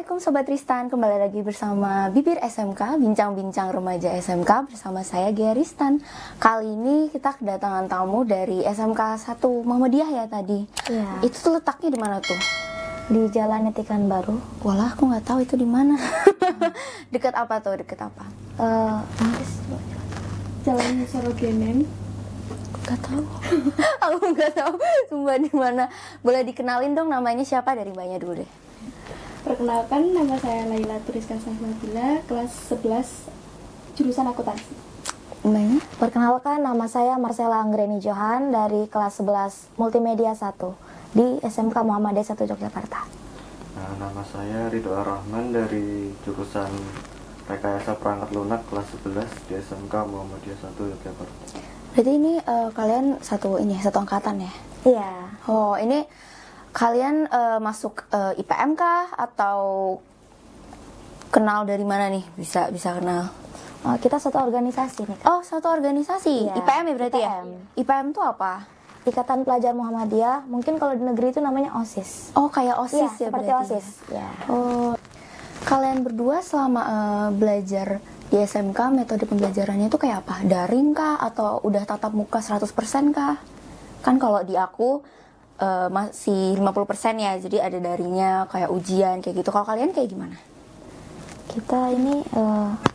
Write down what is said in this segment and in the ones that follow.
Assalamualaikum Sobat Ristan, kembali lagi bersama Bibir SMK, bincang-bincang remaja SMK bersama saya Gia Ristan. Kali ini kita kedatangan tamu dari SMK 1 Muhammadiyah ya tadi. Iya. Itu tuh letaknya di mana tuh? Di Jalan Etikan Baru. Walah, aku nggak tahu itu di mana. Dekat apa tuh? Dekat apa? Jalan Sorogenen. Gak tahu. Aku nggak tahu. Sumpah di mana. Boleh dikenalin dong namanya siapa dari mbaknya dulu deh. Perkenalkan, nama saya Laila Turiska Sahmabila, kelas 11 jurusan akuntansi. Mbaknya? Perkenalkan, nama saya Marcella Anggreni Johan dari kelas 11 Multimedia 1 di SMK Muhammadiyah 1 Yogyakarta. Nah, nama saya Ridho Ar-Rahman dari jurusan Rekayasa Perangkat Lunak kelas 11 di SMK Muhammadiyah 1 Yogyakarta. Berarti ini kalian satu angkatan ya? Iya. Oh, ini kalian masuk IPM kah atau kenal dari mana nih? Bisa kenal? Kita satu organisasi nih, Kak. Oh, satu organisasi. Iya, IPM ya berarti IPM. ya? IPM tuh apa? Ikatan Pelajar Muhammadiyah, mungkin kalau di negeri itu namanya OSIS. Oh, kayak OSIS Iya, ya seperti berarti. OSIS. Ya. Oh. Kalian berdua selama belajar di SMK, metode pembelajarannya itu kayak apa? Daring kah atau udah tatap muka 100% kah? Kan kalau di aku masih 50% ya, jadi ada daringnya kayak ujian kayak gitu. Kalau kalian kayak gimana? Kita ini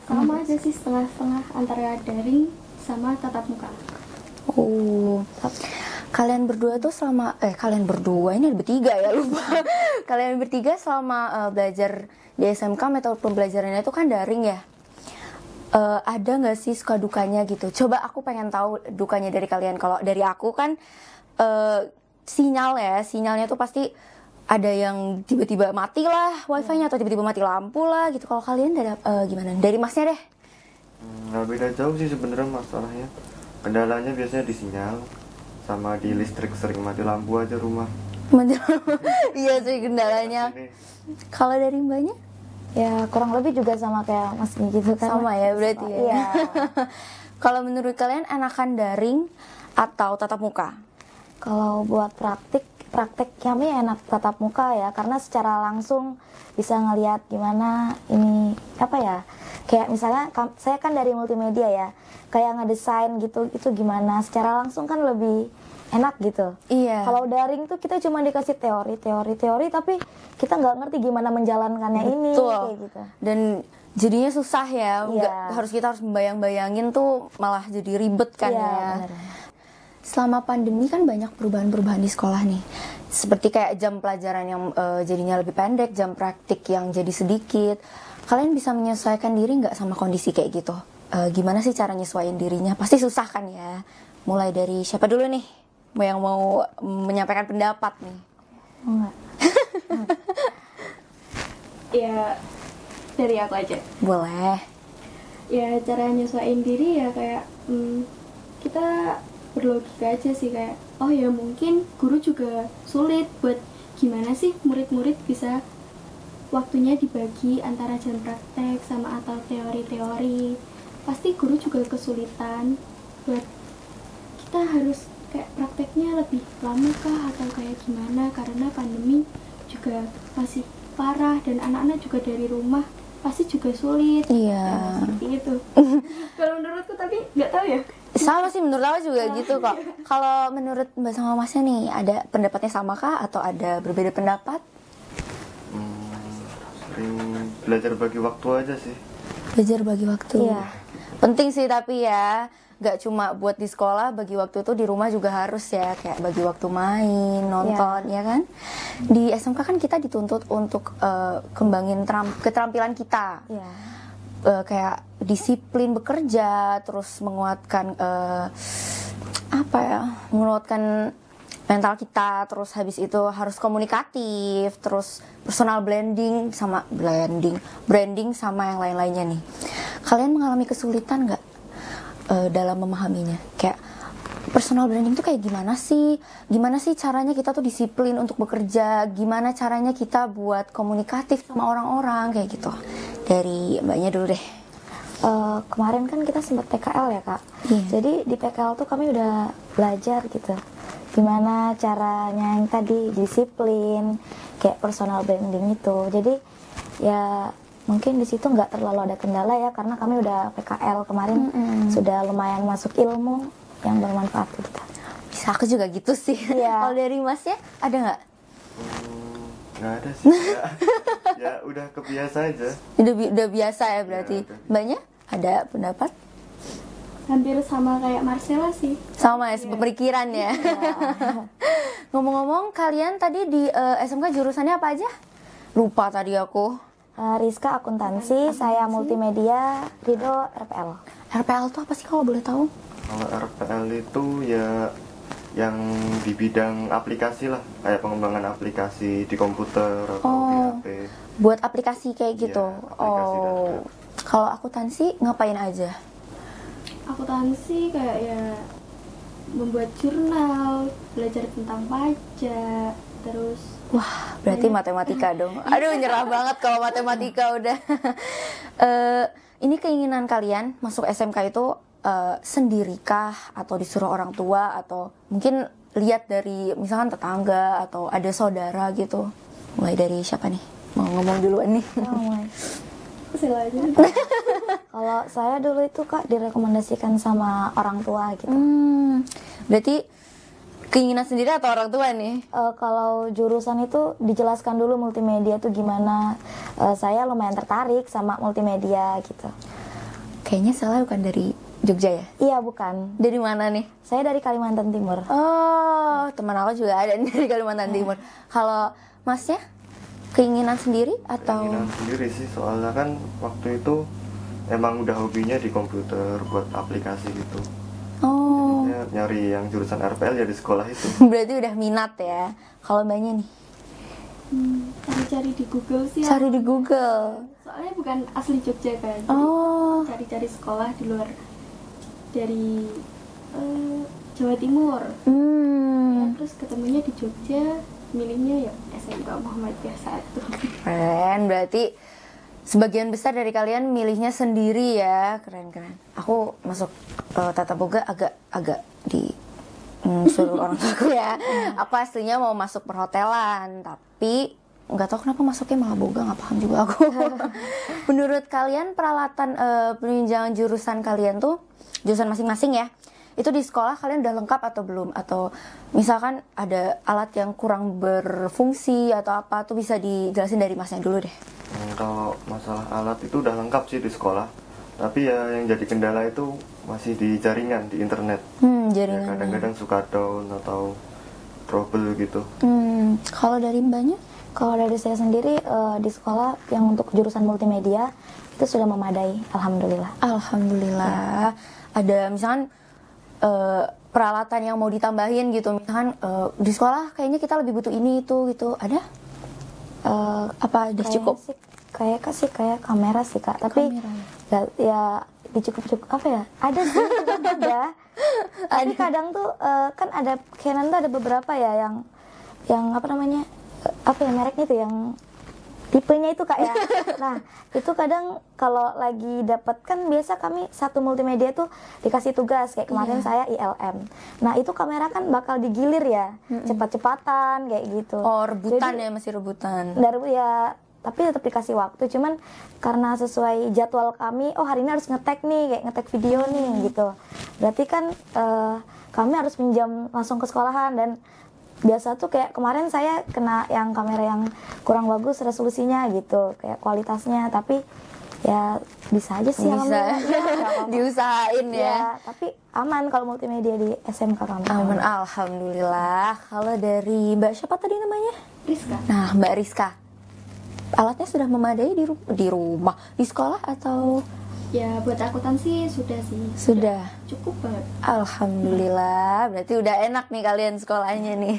Sama aja sih, setengah-setengah antara daring sama tatap muka. Oh, kalian berdua tuh selama kalian berdua ini ada bertiga ya, lupa. Kalian bertiga selama belajar di SMK, metode pembelajarannya itu kan daring ya. Ada nggak sih suka dukanya gitu? Coba aku pengen tahu dukanya dari kalian. Kalau dari aku kan sinyalnya tuh pasti ada yang tiba-tiba mati lah wifi-nya atau tiba-tiba mati lampu lah gitu. Kalau kalian dari gimana? Dari masnya deh. Nggak beda jauh sih sebenarnya masalahnya. Kendalanya biasanya di sinyal sama di listrik, sering mati lampu aja rumah. Iya sih kendalanya. Sini. Kalau dari mbaknya? ya kurang lebih juga sama kayak Mas gitu kan. Sama ya berarti ya. Iya. Kalau menurut kalian enakan daring atau tatap muka? Kalau buat praktik kami enak tatap muka ya, karena secara langsung bisa ngelihat gimana ini apa ya, kayak misalnya saya kan dari multimedia ya, kayak ngedesain gitu itu gimana, secara langsung kan lebih enak gitu. Iya. Kalau daring tuh kita cuma dikasih teori tapi kita nggak ngerti gimana menjalankannya ini kayak gitu. Dan jadinya susah ya, Iya. kita harus membayang-bayangin tuh malah jadi ribet kan Iya, ya. bener. Selama pandemi kan banyak perubahan-perubahan di sekolah nih. Seperti kayak jam pelajaran yang jadinya lebih pendek, jam praktik yang jadi sedikit. Kalian bisa menyesuaikan diri nggak sama kondisi kayak gitu? Gimana sih cara nyesuaiin dirinya? Pasti susah kan ya. Mulai dari siapa dulu nih? Yang mau menyampaikan pendapat nih? Enggak. Ya, dari aku aja. Boleh. Ya, cara nyesuaiin diri ya kayak kita berlogika aja sih, kayak oh ya mungkin guru juga sulit buat gimana sih murid-murid bisa waktunya dibagi antara jam praktek sama atau teori-teori. Pasti guru juga kesulitan buat kita harus kayak prakteknya lebih lama kah atau kayak gimana, karena pandemi juga masih parah dan anak-anak juga dari rumah pasti juga sulit. Iya. Nah, seperti itu. Kalau menurutku, tapi nggak tahu ya. Sama sih, menurut aku juga gitu kok. Kalau menurut Mbak sama Masnya nih, ada pendapatnya sama kah atau ada berbeda pendapat? Sering belajar bagi waktu aja sih. Belajar bagi waktu. Iya. Penting sih tapi ya, gak cuma buat di sekolah, bagi waktu itu di rumah juga harus ya, kayak bagi waktu main, nonton, ya kan? Di SMK kan kita dituntut untuk kembangin keterampilan kita. Iya. Kayak disiplin bekerja, terus menguatkan menguatkan mental kita, terus habis itu harus komunikatif, terus personal branding sama yang lain-lainnya nih. Kalian mengalami kesulitan nggak dalam memahaminya? Kayak personal branding tuh kayak gimana sih? Gimana sih caranya kita tuh disiplin untuk bekerja? Gimana caranya kita buat komunikatif sama orang-orang kayak gitu? Dari mbaknya dulu deh. Kemarin kan kita sempat PKL ya Kak. Iya. Jadi di PKL tuh kami udah belajar gitu, gimana caranya yang tadi disiplin, kayak personal branding itu. Jadi ya mungkin di situ nggak terlalu ada kendala ya, karena kami udah PKL kemarin, sudah lumayan masuk ilmu yang bermanfaat ke kita. Bisa, aku juga gitu sih. Iya. Kalau dari Masnya ada nggak? Nggak ada sih. Ya udah kebiasa aja. Udah biasa ya berarti. Ya, udah. Mbaknya ada pendapat? Hampir sama kayak Marcella sih. Sama ya, sepemikiran ya. Ngomong-ngomong, kalian tadi di SMK jurusannya apa aja? Lupa tadi aku. Rizka akuntansi, saya multimedia, Rido RPL. RPL tuh apa sih kalau boleh tahu? Kalau RPL itu ya yang di bidang aplikasi lah, kayak pengembangan aplikasi di komputer atau di HP. Buat aplikasi kayak gitu. Iya, aplikasi dan web. Kalau akuntansi ngapain aja? Akuntansi kayak ya membuat jurnal, belajar tentang pajak, terus Wah, berarti matematika dong. Aduh, nyerah banget kalau matematika udah. Ini keinginan kalian masuk SMK itu sendirikah atau disuruh orang tua atau mungkin lihat dari misalkan tetangga atau ada saudara gitu? Mulai dari siapa nih? Mau ngomong duluan nih. silahkan. Kalau saya dulu itu Kak direkomendasikan sama orang tua gitu. Berarti keinginan sendiri atau orang tua nih? Kalau jurusan itu dijelaskan dulu multimedia itu gimana. Saya lumayan tertarik sama multimedia gitu. Kayaknya salah bukan dari Jogja ya? Iya bukan. Dari mana nih? Saya dari Kalimantan Timur. Oh, teman aku juga ada dari Kalimantan Timur. Kalau Masnya keinginan sendiri atau? Keinginan sendiri sih, soalnya kan waktu itu emang udah hobinya di komputer buat aplikasi gitu. Oh, Ya, nyari yang jurusan RPL ya di sekolah itu. berarti udah minat ya. Kalau Mbaknya nih? Cari-cari di Google sih. Cari di Google. Soalnya bukan asli Jogja kan. Jadi Oh, cari-cari sekolah di luar dari Jawa Timur. Ya, terus ketemunya di Jogja, milihnya ya SMK Muhammadiyah 1. keren. Berarti sebagian besar dari kalian milihnya sendiri ya. Keren-keren. Aku masuk tata boga agak di suruh orang tuaku ya. Aku aslinya mau masuk perhotelan, tapi nggak tahu kenapa masuknya malah boga, nggak paham juga aku. Menurut kalian peralatan penunjangan jurusan kalian tuh, jurusan masing-masing ya, itu di sekolah kalian udah lengkap atau belum? Atau misalkan ada alat yang kurang berfungsi atau apa, tuh bisa dijelasin dari Masnya dulu deh. Kalau masalah alat itu udah lengkap sih di sekolah, tapi ya yang jadi kendala itu masih di jaringan, di internet. Ya, Jaringan. kadang-kadang suka down atau trouble gitu. Kalau dari Mbaknya? Kalau dari saya sendiri di sekolah yang untuk jurusan multimedia itu sudah memadai, alhamdulillah. Alhamdulillah. Ada misalkan peralatan yang mau ditambahin gitu, misalkan di sekolah kayaknya kita lebih butuh ini itu gitu, ada? Apa udah cukup? Kayak kamera sih Kak, tapi Kamera, ya dicukup apa ya? Ada sih, ada. Tapi kadang tuh kan ada Canon tuh ada beberapa ya yang apa namanya? Apa ya mereknya tuh yang tipenya itu Kak ya. Nah, itu kadang kalau lagi dapat kan biasa kami satu multimedia tuh dikasih tugas kayak kemarin saya ILM. Nah, itu kamera kan bakal digilir ya, cepat-cepatan kayak gitu. Oh, rebutan. Jadi, ya, masih rebutan. dari ya tapi tetap dikasih waktu, cuman karena sesuai jadwal kami, oh hari ini harus ngetek nih, kayak ngetek video nih gitu. Berarti kan kami harus pinjam langsung ke sekolahan, dan biasa tuh kayak kemarin saya kena yang kamera yang kurang bagus resolusinya gitu, kayak kualitasnya, tapi ya bisa aja sih. Bisa. Alhamdulillah. Ya, nggak apa-apa. Diusahain ya. Ya, tapi aman kalau multimedia di SMK kami. Aman, alhamdulillah. Kalau dari Mbak siapa tadi namanya? Rizka. Nah, Mbak Rizka. Alatnya sudah memadai di rumah, di sekolah atau Ya buat akuntansi sudah sih. sudah? Cukup banget. Alhamdulillah, berarti udah enak nih kalian sekolahnya nih.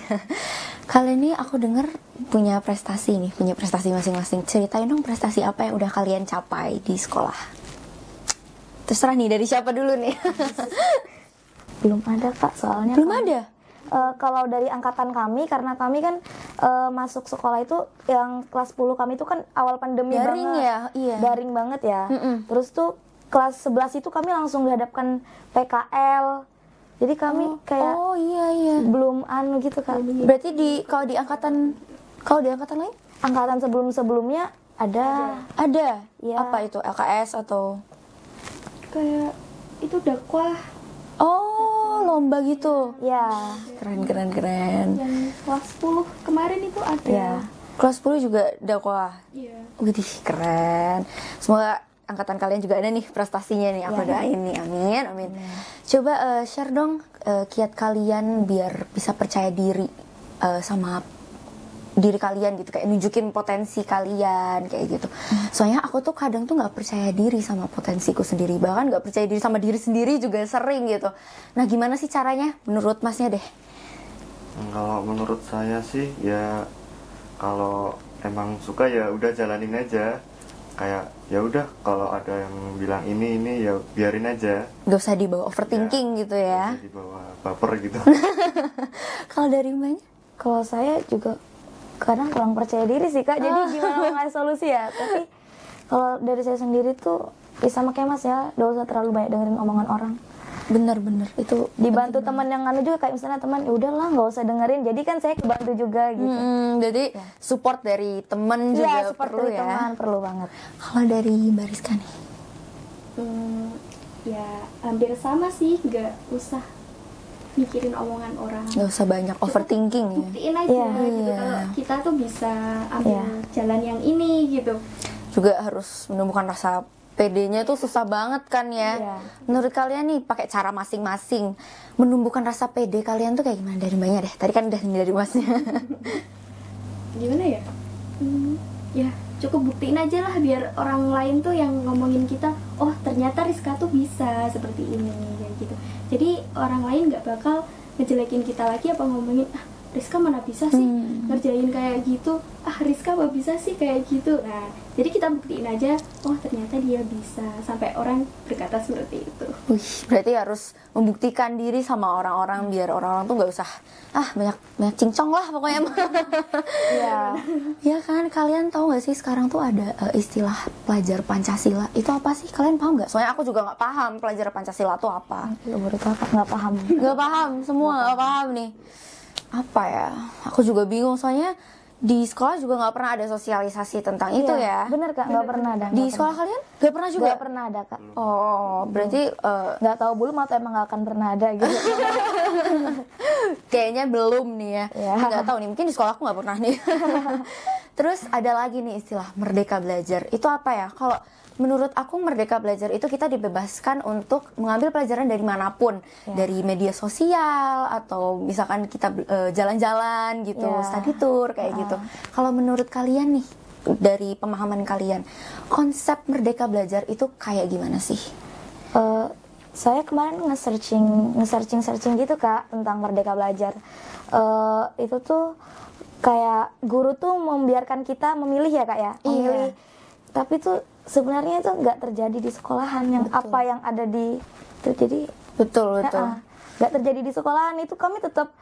Kalian nih aku dengar punya prestasi nih, punya prestasi masing-masing. Ceritain dong prestasi apa yang udah kalian capai di sekolah. Terserah nih, dari siapa dulu nih? Belum ada Kak, soalnya Belum kami- ada? Kalau dari angkatan kami, karena kami kan masuk sekolah itu yang kelas 10 kami itu kan awal pandemi Daring banget. ya? Iya. Daring banget ya. Terus tuh kelas 11 itu kami langsung dihadapkan PKL. Jadi kami kayak Oh iya. belum gitu Kak. Berarti kalau di angkatan lain? Angkatan sebelum-sebelumnya Ada? Iya. Apa itu? LKS atau? Kayak itu dakwah Oh, lomba gitu. Ya, Keren, keren, keren. yang kelas 10 kemarin itu ada. ya. Kelas 10 juga dakwah. Iya. Widih, keren. Semoga angkatan kalian juga ada nih prestasinya nih. Aku doain nih, amin, amin. Coba share dong kiat kalian biar bisa percaya diri sama diri kalian gitu, kayak nunjukin potensi kalian kayak gitu. Soalnya aku tuh kadang tuh nggak percaya diri sama potensiku sendiri, bahkan nggak percaya diri sama diri sendiri juga sering gitu. Nah, gimana sih caranya menurut masnya deh? Kalau menurut saya sih ya, kalau emang suka ya udah jalanin aja. Kayak ya udah, kalau ada yang bilang ini ya biarin aja. Gak usah dibawa overthinking gitu ya. Jadi bawa baper gitu. Kalau dari mbaknya? Kalau saya juga kadang kurang percaya diri sih Kak, jadi gimana mau ngasih solusi ya. Tapi kalau dari saya sendiri tuh ya sama kayak Mas ya, gak usah terlalu banyak dengerin omongan orang. Bener-bener itu Dibantu teman yang anu juga, kayak misalnya teman, ya udahlah nggak usah dengerin, jadi kan saya kebantu juga gitu. jadi support dari temen juga Iya, seperti perlu ya. teman perlu banget. Kalau dari Mbak Rizka nih? Ya hampir sama sih, nggak usah mikirin omongan orang. Nggak usah banyak overthinking ya. Buktiin aja Iya. gitu kalau kita tuh bisa ambil Iya. jalan yang ini gitu. Juga harus menumbuhkan rasa PD-nya tuh susah banget kan ya. Iya. Menurut kalian nih pakai cara masing-masing menumbuhkan rasa PD kalian tuh kayak gimana? Dari mbaknya deh. Tadi kan udah dari masnya. Gimana ya? Ya cukup buktiin aja lah, biar orang lain tuh yang ngomongin kita, oh ternyata Rizka tuh bisa seperti ini kayak gitu. Jadi orang lain nggak bakal ngejelekin kita lagi, apa ngomongin Rizka mana bisa sih ngerjain kayak gitu, Rizka apa bisa sih kayak gitu. Nah jadi kita buktiin aja, oh ternyata dia bisa, sampai orang berkata seperti itu. Wih, berarti harus membuktikan diri sama orang-orang biar orang-orang tuh nggak usah banyak cincong lah pokoknya. Iya. Ya kan, kalian tahu nggak sih sekarang tuh ada istilah pelajar Pancasila. Itu apa sih? Kalian paham nggak? Soalnya aku juga nggak paham pelajar Pancasila tuh apa. Ya baru Kakak nggak paham. Nggak paham, semua nggak paham nih. Apa ya? Aku juga bingung soalnya di sekolah juga nggak pernah ada sosialisasi tentang itu Iya, ya. bener Kak, nggak pernah ada. Di sekolah kalian nggak pernah juga? Nggak pernah ada Kak. Oh, berarti Nggak tahu belum atau emang nggak akan pernah ada gitu. kayaknya belum nih ya. Iya. Nggak tahu nih, mungkin di sekolah aku nggak pernah nih. Terus ada lagi nih istilah merdeka belajar. Itu apa ya? Kalau menurut aku merdeka belajar itu kita dibebaskan untuk mengambil pelajaran dari manapun, dari media sosial atau misalkan kita jalan-jalan gitu, Ya. study tour kayak gitu. Kalau menurut kalian nih, dari pemahaman kalian, konsep merdeka belajar itu kayak gimana sih? Saya kemarin nge-searching gitu Kak tentang merdeka belajar. Itu tuh kayak guru tuh membiarkan kita memilih ya Kak ya, memilih. Tapi tuh sebenarnya itu nggak terjadi di sekolahan, yang apa yang ada di terjadi. Betul. Nggak terjadi di sekolahan, itu kami tetap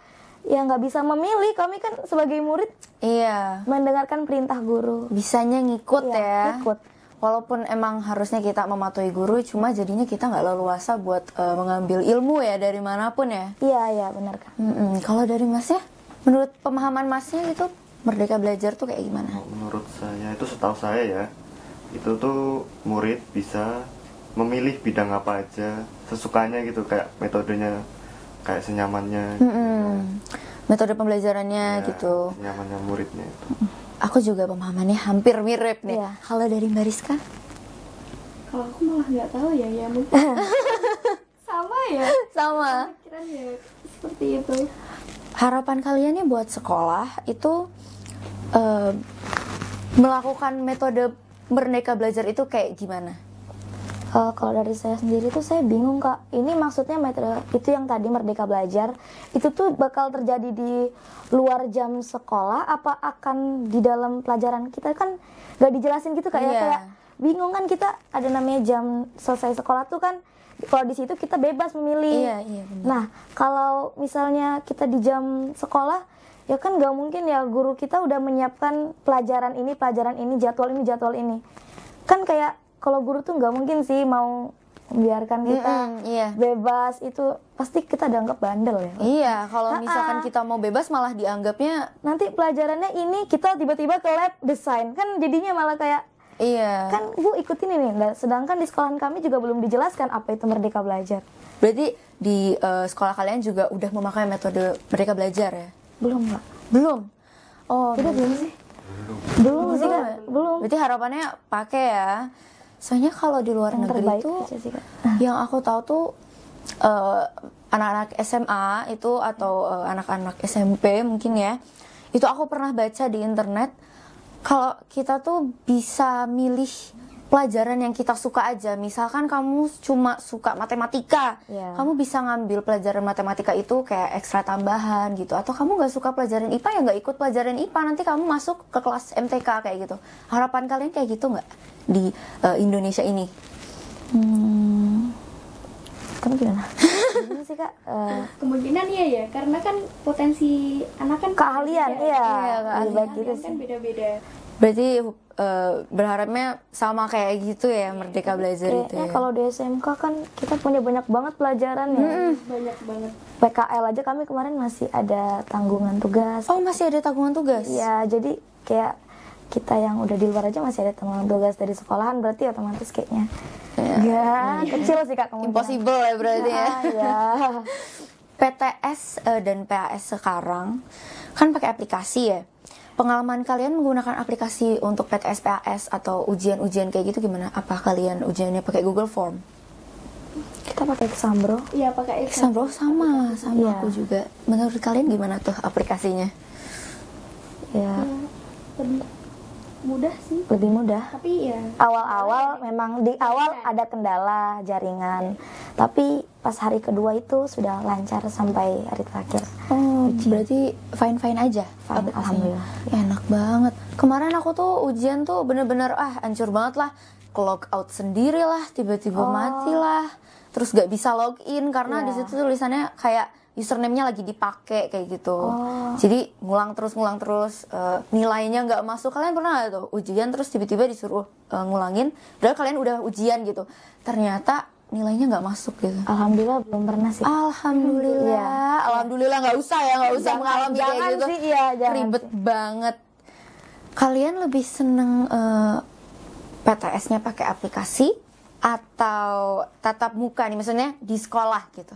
ya nggak bisa memilih. Kami kan sebagai murid Iya. mendengarkan perintah guru. Bisanya ngikut Iya, ya. ngikut. Walaupun emang harusnya kita mematuhi guru, cuma jadinya kita nggak leluasa buat mengambil ilmu ya dari manapun ya. Iya benar Kak. Kalau dari masnya, menurut pemahaman masnya itu merdeka belajar tuh kayak gimana? Menurut saya itu, setahu saya ya, itu tuh murid bisa memilih bidang apa aja sesukanya gitu, kayak metodenya kayak senyamannya gitu. Metode pembelajarannya Ya, gitu. senyamannya muridnya itu. Aku juga pemahamannya hampir mirip nih. Iya. Kalau dari Mbak Rizka? Kalau aku malah nggak tahu ya mungkin sama ya. Sama. Pikiran ya seperti itu. Harapan kalian nih buat sekolah itu melakukan metode merdeka belajar itu kayak gimana? Kalau dari saya sendiri tuh saya bingung Kak. Ini maksudnya metode itu yang tadi merdeka belajar itu tuh bakal terjadi di luar jam sekolah apa akan di dalam pelajaran? Kita kan nggak dijelasin gitu Kak ya, Iya. kayak bingung kan, kita ada namanya jam selesai sekolah tuh kan, kalau di situ kita bebas memilih. Iya, benar. Nah kalau misalnya kita di jam sekolah ya kan nggak mungkin ya, guru kita udah menyiapkan pelajaran ini, jadwal ini kan kayak kalau guru tuh nggak mungkin sih mau membiarkan kita iya. bebas, itu pasti kita dianggap bandel ya. Iya, kalau misalkan kita mau bebas malah dianggapnya Nanti pelajarannya ini kita tiba-tiba ke lab desain, kan jadinya malah kayak iya. kan Bu ikutin ini. Nah, sedangkan di sekolahan kami juga belum dijelaskan apa itu merdeka belajar. Berarti di sekolah kalian juga udah memakai metode merdeka belajar ya? Belum Kak. Belum. Oh, Udah belum sih? Belum sih Kak, belum. Berarti harapannya pakai ya. Soalnya kalau di luar Yang negeri terbaik tuh aja sih Kak. yang aku tahu tuh anak-anak SMA itu atau anak-anak SMP mungkin ya. Itu aku pernah baca di internet kalau kita tuh bisa milih pelajaran yang kita suka aja. Misalkan kamu cuma suka matematika, Iya. kamu bisa ngambil pelajaran matematika itu kayak ekstra tambahan gitu. Atau kamu nggak suka pelajaran IPA ya nggak ikut pelajaran IPA, nanti kamu masuk ke kelas MTK kayak gitu. Harapan kalian kayak gitu nggak di Indonesia ini? Kamu gimana? Gimana sih Kak? Kemungkinan iya ya, karena kan potensi anak kan Keahlian, beda. iya. keahlian. Lebih baik gitu Keahlian sih. kan beda-beda. Berarti berharapnya sama kayak gitu ya, merdeka belajar itu Kayaknya ya. kalau di SMK kan kita punya banyak banget pelajaran ya. Banyak banget. PKL aja kami kemarin masih ada tanggungan tugas. Oh, masih ada tanggungan tugas? Ya, jadi kayak kita yang udah di luar aja masih ada tanggungan tugas dari sekolahan, berarti otomatis kayaknya ya kecil sih Kak kemungkinan. Impossible ya berarti ya. Ya. PTS dan PAS sekarang kan pakai aplikasi ya. Pengalaman kalian menggunakan aplikasi untuk PTS, PAS atau ujian-ujian kayak gitu gimana? Apa kalian ujiannya pakai Google Form? Kita pakai Exambro. Iya, pakai Exambro sama Iya. aku juga. Menurut kalian gimana tuh aplikasinya? Ya, lebih mudah sih. lebih mudah. Tapi ya Awal-awal memang di awal ada kendala jaringan, tapi pas hari kedua itu sudah lancar sampai hari terakhir. Oh, berarti fine-fine aja. Fine, aplikasinya. alhamdulillah. Enak banget. Kemarin aku tuh ujian tuh bener-bener hancur banget lah. Log out sendiri lah, tiba-tiba mati lah. Terus gak bisa login karena Iya. di situ tulisannya kayak username-nya lagi dipakai kayak gitu. Jadi ngulang terus nilainya nggak masuk. Kalian pernah nggak tuh ujian terus tiba-tiba disuruh ngulangin, padahal kalian udah ujian gitu. Ternyata nilainya nggak masuk gitu. Alhamdulillah belum pernah sih. Alhamdulillah, Iya. alhamdulillah nggak usah mengalami kayak jangan gitu. sih, iya, jangan Ribet sih. banget. Kalian lebih seneng PTS-nya pakai aplikasi atau tatap muka nih, maksudnya di sekolah gitu?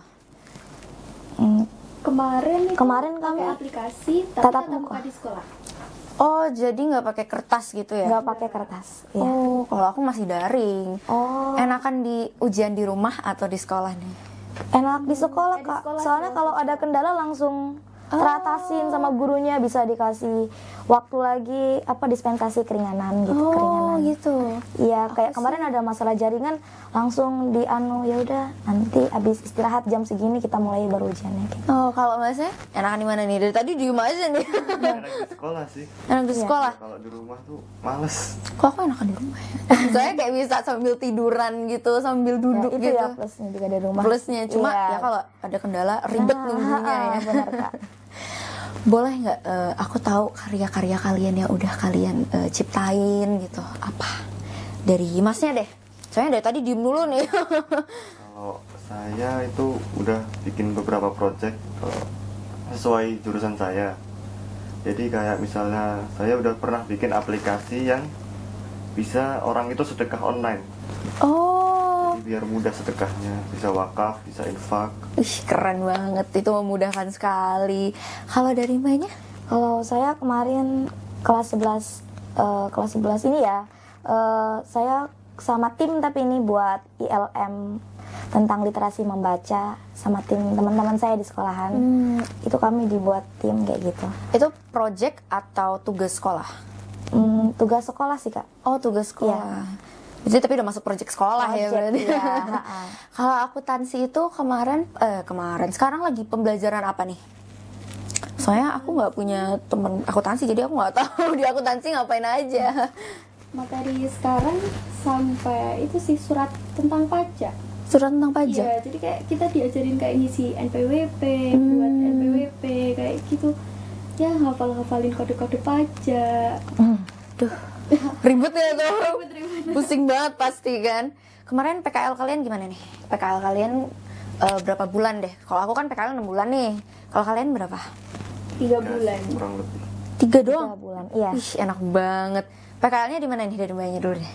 kemarin Kemarin pakai kami aplikasi tapi tatap tatap muka. muka di sekolah. Oh, jadi nggak pakai kertas gitu ya? nggak pakai kertas. Iya. Oh, kalau aku masih daring. Oh, Enakan di ujian di rumah atau di sekolah nih? enak di sekolah di Kak. sekolah Soalnya sih, kalau ada kendala langsung teratasin sama gurunya, bisa dikasih waktu lagi dispensasi keringanan gitu, Oh, keringanan. gitu. Iya, kayak kemarin ada masalah jaringan, langsung ya udah nanti abis istirahat jam segini kita mulai baru ujiannya gitu. Oh, kalau masnya enakan di mana nih? Dari tadi diem aja nih. Enak di sekolah sih. Enak di Iya. sekolah. Kalau di rumah tuh males. Kok aku enakan di rumah ya? Soalnya kayak bisa sambil tiduran gitu, sambil duduk itu gitu. ya plusnya juga di rumah. Plusnya cuma Iya. ya kalau ada kendala ribet nunggunya ya. Benar Kak. Boleh nggak aku tahu karya-karya kalian yang udah kalian ciptain gitu? Apa? Dari masnya deh. Soalnya dari tadi diem dulu nih. Kalau saya itu udah bikin beberapa project sesuai jurusan saya. Jadi kayak misalnya saya udah pernah bikin aplikasi yang bisa orang itu sedekah online. Oh, Jadi biar mudah sedekahnya, bisa wakaf, bisa infak. ih keren banget. Itu memudahkan sekali. Kalau dari mbaknya? Kalau saya kemarin kelas 11 ini ya, saya sama tim tapi ini buat ILM tentang literasi membaca sama tim teman-teman saya di sekolahan. Itu kami dibuat tim kayak gitu. Itu project atau tugas sekolah? Tugas sekolah sih Kak. Oh, tugas sekolah. Jadi tapi udah masuk project sekolah ya Project, berarti. iya, Kalau akuntansi itu kemarin sekarang lagi pembelajaran apa nih? Soalnya aku nggak punya temen akuntansi, jadi aku nggak tahu di akuntansi ngapain aja. Materi sekarang sampai itu sih surat tentang pajak. Surat tentang pajak. Iya, jadi kayak kita diajarin kayak ngisi NPWP, buat NPWP kayak gitu. Ya, hafalin kode-kode pajak. Duh, ribet ya tuh. Pusing banget pasti kan. kemarin PKL kalian gimana nih? PKL kalian berapa bulan deh? Kalau aku kan PKL 6 bulan nih. Kalau kalian berapa? 3 bulan. Kurang lebih. 3 doang? 3 bulan, iya. Ih, enak banget. PKL-nya di mana nih dari mbaknya dulu deh?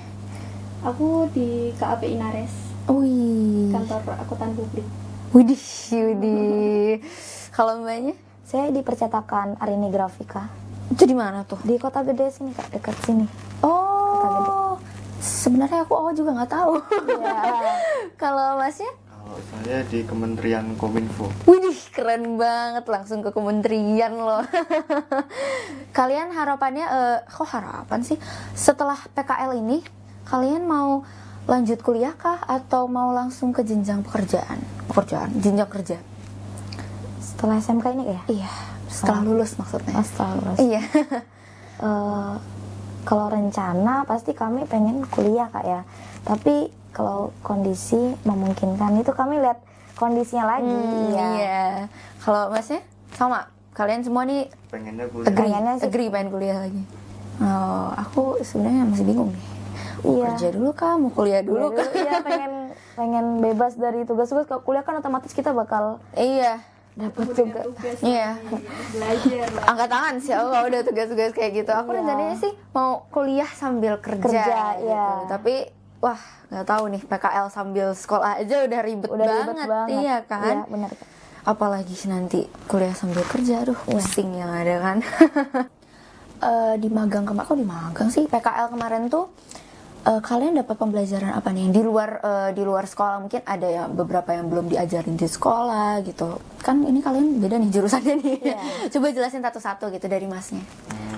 Aku di KAP Inares, Wih. kantor akuntan publik. Widih, widih. Kalau mbaknya? Saya di percetakan Arini Grafika Itu di mana tuh? di Kota Gede sini Kak, dekat sini. Oh, sebenarnya aku juga nggak tahu. Iya. Kalau masnya? Kalau saya di Kementerian Kominfo. Widih, keren banget, langsung ke kementerian loh. Kalian harapannya, kok harapan sih? Setelah PKL ini, kalian mau lanjut kuliah kah? Atau mau langsung ke jenjang pekerjaan? Jenjang kerja? Setelah SMK ini ya? Iya, setelah lulus maksudnya. Setelah lulus. Iya. Kalau rencana pasti kami pengen kuliah Kak ya. Tapi kalau kondisi memungkinkan itu kami lihat kondisinya lagi. Iya. Kalau masnya sama. Kalian semua nih Pengennya kuliah. Pengennya sih- agree pengen kuliah lagi. Oh, aku sebenarnya masih bingung nih. Mau Iya. kerja dulu kah? Mau kuliah dulu kah? Iya pengen bebas dari tugas-tugas. Kalau kuliah kan otomatis kita bakal Iya. dapat juga. Tugas Iya. belajar lah. Angkat tangan sih aku kalau udah tugas-tugas kayak gitu. Aku Iya. rencananya sih mau kuliah sambil kerja, Kerja, gitu. iya. Tapi wah, nggak tahu nih PKL sambil sekolah aja udah ribet, Udah ribet banget. Iya kan? Iya benar Kak. Apalagi nanti kuliah sambil kerja, aduh pusing yang ada kan. Di magang kemarin, kok di magang sih? PKL kemarin tuh kalian dapat pembelajaran apa nih? Di luar sekolah mungkin ada yang beberapa yang belum diajarin di sekolah gitu. Kan ini kalian beda nih jurusannya nih. Iya. Coba jelasin satu-satu gitu dari masnya.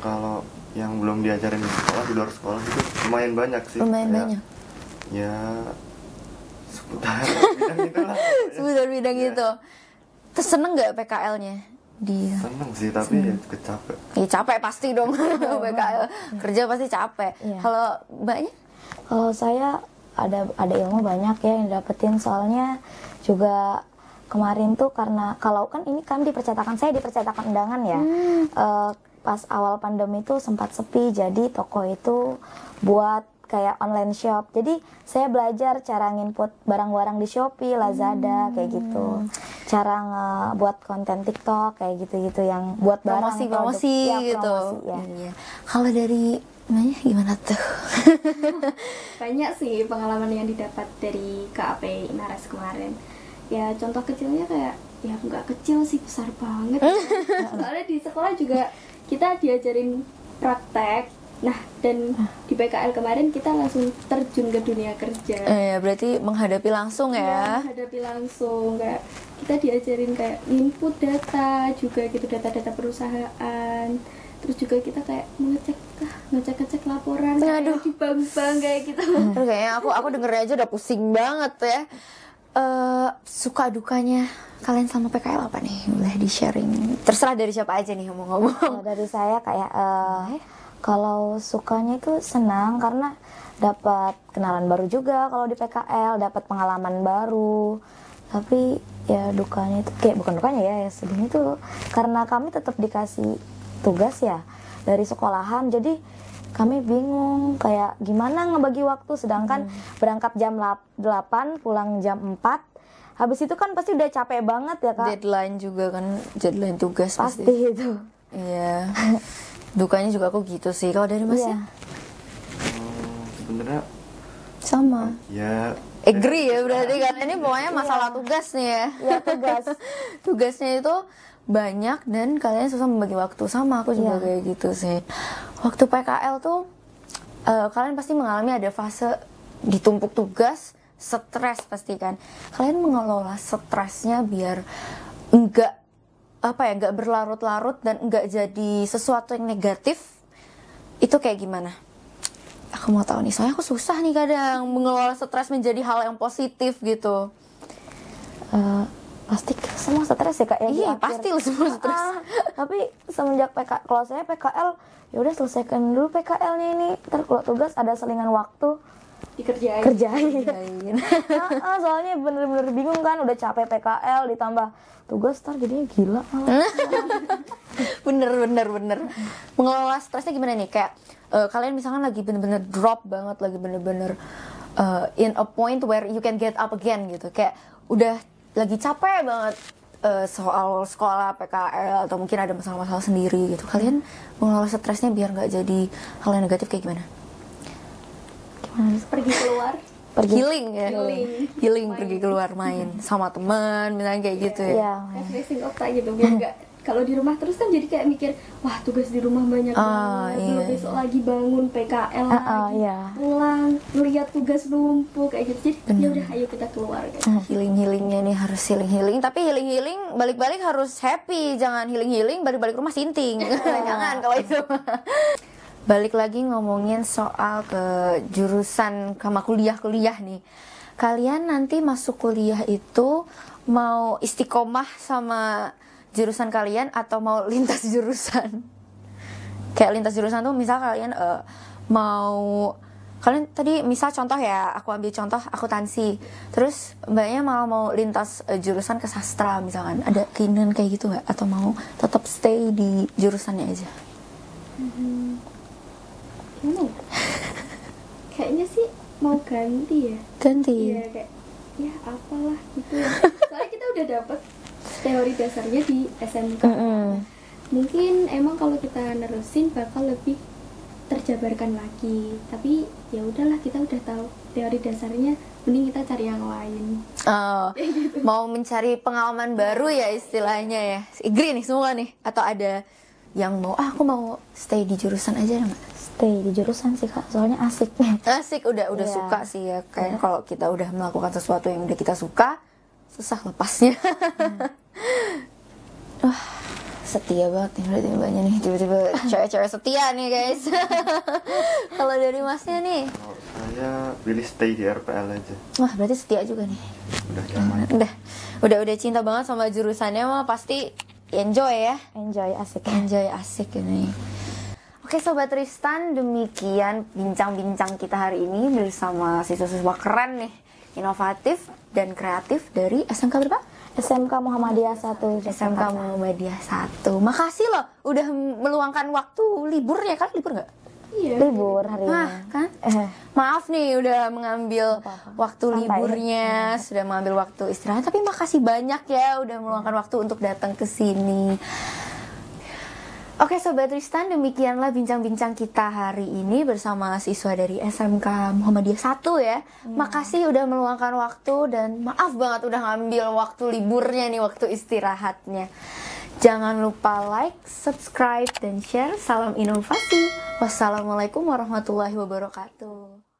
Kalau yang belum diajarin di sekolah, di luar sekolah itu lumayan banyak sih. Lumayan Kayak, banyak. Ya seputar bidang itulah. Sebentar bidang Iya. itu. Terus seneng nggak PKL-nya? Seneng sih, tapi ya kecapek. Ya capek pasti dong. PKL kerja pasti capek. Iya. Kalau mbaknya? Kalau saya ada ilmu banyak ya yang dapetin, soalnya juga kemarin tuh karena kalau kan ini kami di percetakan, saya di percetakan undangan ya. Pas awal pandemi itu sempat sepi, jadi toko itu buat kayak online shop. Jadi saya belajar cara nginput barang-barang di Shopee, Lazada kayak gitu. Cara ngebuat konten TikTok kayak gitu-gitu yang buat barang Promosi produk. Ya, gitu. promosi, ya. Iya. Kalau dari mbaknya gimana tuh? Banyak sih pengalaman yang didapat dari KAP Inares kemarin. Ya contoh kecilnya kayak, ya nggak kecil sih, besar banget. Soalnya di sekolah juga kita diajarin praktek. Nah, dan di PKL kemarin kita langsung terjun ke dunia kerja. Berarti menghadapi langsung ya. Menghadapi langsung, kayak kita diajarin kayak input data juga gitu, data-data perusahaan. Terus juga kita kayak ngecek laporan Aduh. di bank-bank kayak gitu. Terus kayaknya aku dengernya aja udah pusing banget ya. Suka dukanya kalian sama PKL apa nih? Boleh di-sharing. Terserah dari siapa aja nih ngomong-ngomong. Kalau dari saya kayak kalau sukanya itu senang karena dapat kenalan baru juga kalau di PKL, dapat pengalaman baru. Tapi ya dukanya itu kayak bukan dukanya ya sedihnya itu karena kami tetap dikasih tugas ya dari sekolahan, jadi kami bingung kayak gimana ngebagi waktu, sedangkan berangkat jam 8 pulang jam 4. Habis itu kan pasti udah capek banget ya Kak. Deadline juga kan, deadline tugas Pasti pasti. itu. Iya. Dukanya juga aku gitu sih. Kalau dari masnya? Sebenarnya Sama. ya Agree ya berarti kan. Ini pokoknya masalah tugas nih ya. Ya tugas. Tugasnya itu banyak dan kalian susah membagi waktu. Sama aku juga kayak gitu sih. Waktu PKL tuh kalian pasti mengalami ada fase ditumpuk tugas, stres pasti kan. Kalian mengelola stresnya biar enggak berlarut-larut dan enggak jadi sesuatu yang negatif. Itu kayak gimana? Aku mau tahu nih, soalnya aku susah nih kadang mengelola stres menjadi hal yang positif gitu. Pasti semua stres ya Kak ya. di Iya, akhir. pasti lah semua stres. Tapi semenjak kalau saya PKL ya udah selesaikan dulu PKL-nya ini. Ntar kalau tugas ada selingan waktu Dikerjain. kerjain. Lain. Soalnya bener-bener bingung kan, udah capek PKL ditambah tugas, ntar jadinya gila. bener. Mengelola stresnya gimana nih? Kayak kalian misalkan lagi bener-bener drop banget, lagi bener-bener in a point where you can get up again gitu. Kayak udah lagi capek banget soal sekolah, PKL, atau mungkin ada masalah-masalah sendiri gitu. Kalian mengelola stresnya biar nggak jadi hal yang negatif kayak gimana? Pergi keluar, Healing ya? Healing. Pergi keluar main sama teman, misalnya kayak gitu ya? Iya. refreshing otak gitu, biar nggak kalau di rumah terus kan jadi kayak mikir, wah tugas di rumah banyak banget, iya. besok lagi bangun PKL lagi, iya. pulang ngeliat tugas numpuk kayak gitu, jadi ya udah ayo kita keluar kayak. Healing-healingnya nih harus healing-healing, tapi healing-healing balik-balik harus happy, jangan healing-healing balik-balik rumah sinting. Jangan kalau itu. Balik lagi ngomongin soal ke jurusan sama kuliah nih. Kalian nanti masuk kuliah itu mau istiqomah sama jurusan kalian atau mau lintas jurusan? Kayak lintas jurusan tuh misal kalian kalian tadi misal contoh ya, aku ambil contoh akuntansi, terus mbaknya mau lintas jurusan ke sastra misalkan, ada keinginan kayak gitu nggak, atau mau tetap stay di jurusannya aja? Gimana ya? Kayaknya sih mau ganti ya. Ganti. Iya kayak ya apalah gitu ya. Soalnya kita udah dapet teori dasarnya di SMK. Mungkin emang kalau kita nerusin bakal lebih terjabarkan lagi. Tapi ya udahlah, kita udah tahu teori dasarnya, mending kita cari yang lain. Mau mencari pengalaman baru ya istilahnya ya. Agree nih semua nih, atau ada yang mau aku mau stay di jurusan aja Mbak? Stay di jurusan sih Kak, soalnya asik. Asik, udah Iya. suka sih ya. Kayaknya kalau kita udah melakukan sesuatu yang udah kita suka, susah lepasnya. Wah, setia banget nih berarti mbaknya nih, tiba-tiba cewek-cewek setia nih guys. Kalau dari masnya nih? Kalau saya pilih stay di RPL aja. Wah, berarti setia juga nih. Udah nyaman. Udah cinta banget sama jurusannya mah, pasti enjoy ya. Enjoy, asik. Enjoy, asik ini. Oke Sobat Tristan, demikian bincang-bincang kita hari ini bersama siswa-siswa keren nih, inovatif dan kreatif dari SMK berapa? SMK Muhammadiyah 1. SMK Muhammadiyah 1. Makasih loh udah meluangkan waktu libur ya, kan libur nggak? Iya. Libur hari ini. Kan? Maaf nih udah mengambil waktu Santai. liburnya, sudah mengambil waktu istirahat, tapi makasih banyak ya udah meluangkan waktu untuk datang ke sini. Oke Sobat Tristan, demikianlah bincang-bincang kita hari ini bersama siswa dari SMK Muhammadiyah 1 ya. Makasih udah meluangkan waktu dan maaf banget udah ngambil waktu liburnya nih, waktu istirahatnya. Jangan lupa like, subscribe, dan share. Salam inovasi. Wassalamualaikum warahmatullahi wabarakatuh.